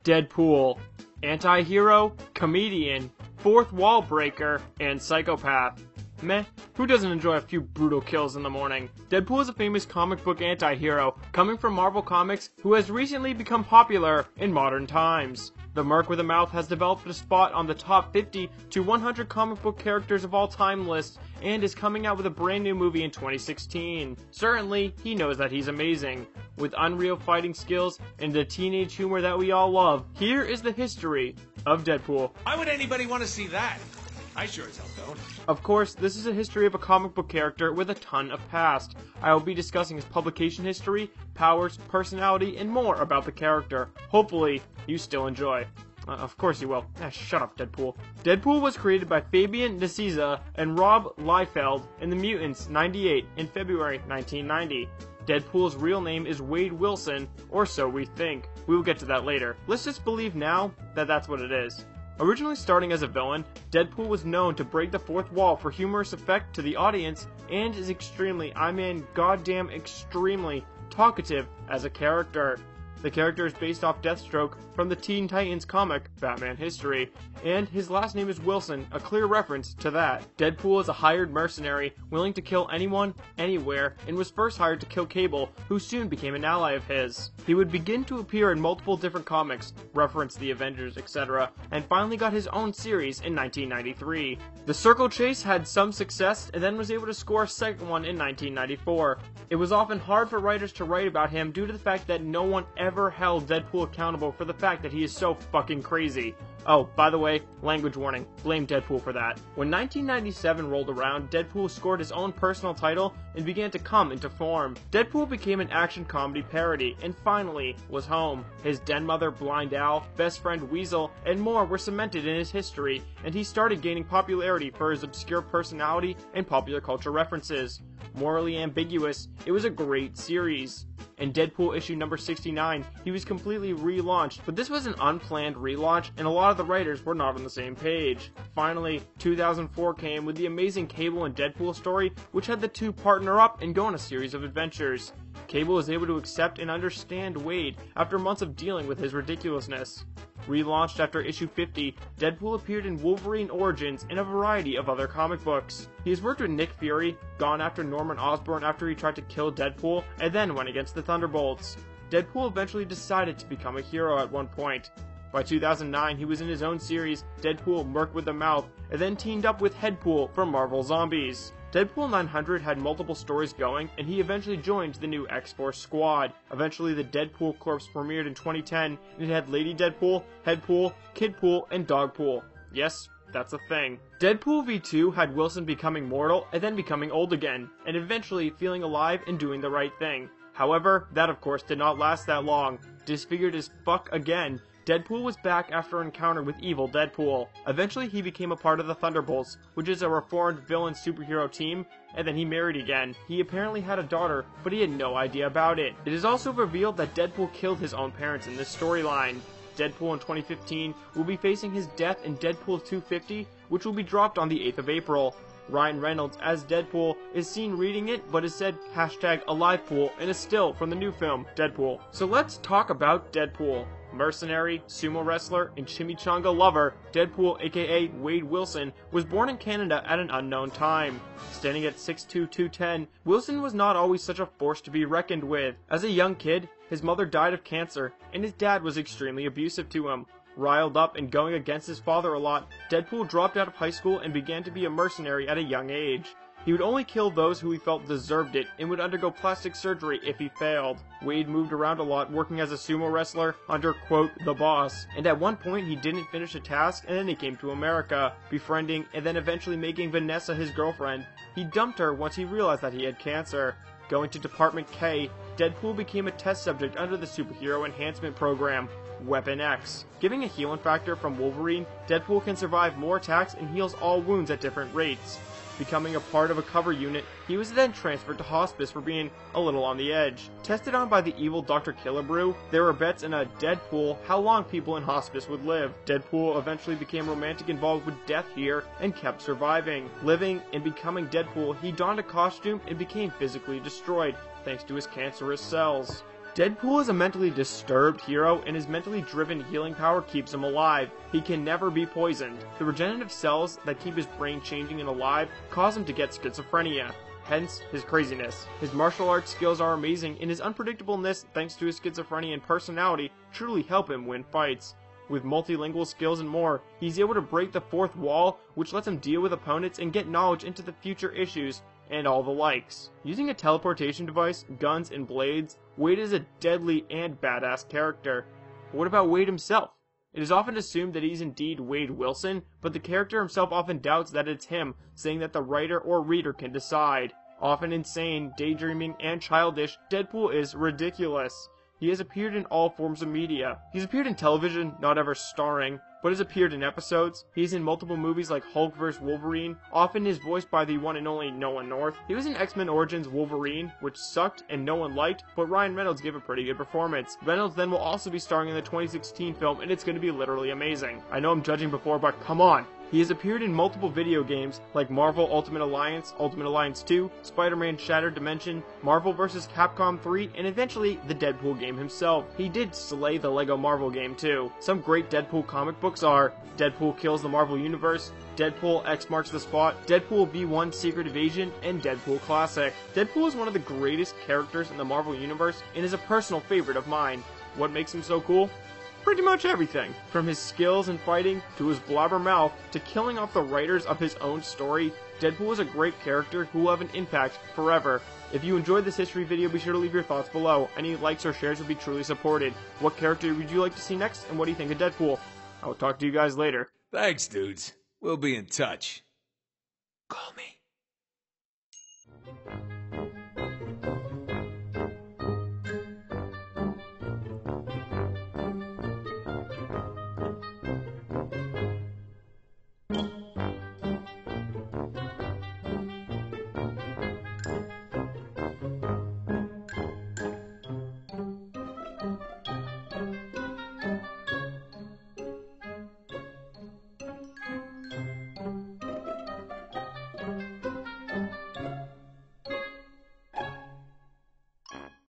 Deadpool, anti-hero, comedian, fourth wall breaker, and psychopath. Meh, who doesn't enjoy a few brutal kills in the morning? Deadpool is a famous comic book anti-hero coming from Marvel Comics who has recently become popular in modern times. The Merc with a Mouth has developed a spot on the top 50 to 100 comic book characters of all time list and is coming out with a brand new movie in 2016. Certainly, he knows that he's amazing. With unreal fighting skills and the teenage humor that we all love, here is the history of Deadpool. Why would anybody want to see that? I sure as hell don't. Of course, this is a history of a comic book character with a ton of past. I will be discussing his publication history, powers, personality, and more about the character. Hopefully, you still enjoy. Of course you will. Shut up, Deadpool. Deadpool was created by Fabian Nicieza and Rob Liefeld in The Mutants 98 in February 1990. Deadpool's real name is Wade Wilson, or so we think. We will get to that later. Let's just believe now that that's what it is. Originally starting as a villain, Deadpool was known to break the fourth wall for humorous effect to the audience and is extremely, I mean goddamn extremely, talkative as a character. The character is based off Deathstroke from the Teen Titans comic, Batman History, and his last name is Wilson, a clear reference to that. Deadpool is a hired mercenary, willing to kill anyone, anywhere, and was first hired to kill Cable, who soon became an ally of his. He would begin to appear in multiple different comics, reference the Avengers, etc., and finally got his own series in 1993. The Circle Chase had some success, and then was able to score a second one in 1994. It was often hard for writers to write about him due to the fact that no one ever held Deadpool accountable for the fact that he is so fucking crazy. Oh, by the way, language warning, blame Deadpool for that. When 1997 rolled around, Deadpool scored his own personal title and began to come into form. Deadpool became an action comedy parody and finally was home. His den mother, Blind Al, best friend Weasel, and more were cemented in his history, and he started gaining popularity for his obscure personality and popular culture references. Morally ambiguous, it was a great series. In Deadpool issue number 69, he was completely relaunched, but this was an unplanned relaunch and a lot of the writers were not on the same page. Finally, 2004 came with the amazing Cable and Deadpool story, which had the two partner up and go on a series of adventures. Cable was able to accept and understand Wade after months of dealing with his ridiculousness. Relaunched after issue 50, Deadpool appeared in Wolverine Origins and a variety of other comic books. He has worked with Nick Fury, gone after Norman Osborn after he tried to kill Deadpool, and then went against the Thunderbolts. Deadpool eventually decided to become a hero at one point. By 2009, he was in his own series, Deadpool Merc with a Mouth, and then teamed up with Headpool from Marvel Zombies. Deadpool 900 had multiple stories going, and he eventually joined the new X-Force squad. Eventually, the Deadpool Corps premiered in 2010, and it had Lady Deadpool, Headpool, Kidpool, and Dogpool. Yes, that's a thing. Deadpool v2 had Wilson becoming mortal, and then becoming old again, and eventually feeling alive and doing the right thing. However, that of course did not last that long. Disfigured as fuck again, Deadpool was back after an encounter with evil Deadpool. Eventually he became a part of the Thunderbolts, which is a reformed villain superhero team, and then he married again. He apparently had a daughter, but he had no idea about it. It is also revealed that Deadpool killed his own parents in this storyline. Deadpool in 2015 will be facing his death in Deadpool 250, which will be dropped on the 8th of April. Ryan Reynolds as Deadpool is seen reading it, but is said #AlivePool in a still from the new film, Deadpool. So let's talk about Deadpool. Mercenary, sumo wrestler, and chimichanga lover, Deadpool aka Wade Wilson was born in Canada at an unknown time. Standing at 6'2", 210, Wilson was not always such a force to be reckoned with. As a young kid, his mother died of cancer, and his dad was extremely abusive to him. Riled up and going against his father a lot, Deadpool dropped out of high school and began to be a mercenary at a young age. He would only kill those who he felt deserved it and would undergo plastic surgery if he failed. Wade moved around a lot working as a sumo wrestler under, quote, the boss, and at one point he didn't finish a task and then he came to America, befriending and then eventually making Vanessa his girlfriend. He dumped her once he realized that he had cancer. Going to Department K, Deadpool became a test subject under the Superhero Enhancement Program, Weapon X. Giving a healing factor from Wolverine, Deadpool can survive more attacks and heals all wounds at different rates. Becoming a part of a cover unit, he was then transferred to hospice for being a little on the edge. Tested on by the evil Dr. Killebrew, there were bets in a Deadpool how long people in hospice would live. Deadpool eventually became romantic involved with death here and kept surviving. Living and becoming Deadpool, he donned a costume and became physically destroyed, thanks to his cancerous cells. Deadpool is a mentally disturbed hero, and his mentally driven healing power keeps him alive. He can never be poisoned. The regenerative cells that keep his brain changing and alive cause him to get schizophrenia. Hence, his craziness. His martial arts skills are amazing, and his unpredictableness, thanks to his schizophrenia and personality, truly help him win fights. With multilingual skills and more, he's able to break the fourth wall, which lets him deal with opponents and get knowledge into the future issues, and all the likes. Using a teleportation device, guns, and blades, Wade is a deadly and badass character. But what about Wade himself? It is often assumed that he's indeed Wade Wilson, but the character himself often doubts that it's him, saying that the writer or reader can decide. Often insane, daydreaming, and childish, Deadpool is ridiculous. He has appeared in all forms of media. He's appeared in television, not ever starring, but has appeared in episodes. He's in multiple movies like Hulk vs. Wolverine, often is voiced by the one and only Nolan North. He was in X-Men Origins Wolverine, which sucked and no one liked, but Ryan Reynolds gave a pretty good performance. Reynolds then will also be starring in the 2016 film, and it's going to be literally amazing. I know I'm judging before, but come on! He has appeared in multiple video games like Marvel Ultimate Alliance 2, Spider-Man Shattered Dimension, Marvel vs. Capcom 3, and eventually the Deadpool game himself. He did slay the Lego Marvel game too. Some great Deadpool comic books are Deadpool Kills the Marvel Universe, Deadpool X Marks the Spot, Deadpool V1 Secret Invasion, and Deadpool Classic. Deadpool is one of the greatest characters in the Marvel Universe and is a personal favorite of mine. What makes him so cool? Pretty much everything. From his skills in fighting, to his blabber mouth, to killing off the writers of his own story, Deadpool is a great character who will have an impact forever. If you enjoyed this history video, be sure to leave your thoughts below. Any likes or shares would be truly supported. What character would you like to see next, and what do you think of Deadpool? I will talk to you guys later. Thanks, dudes. We'll be in touch. Call me.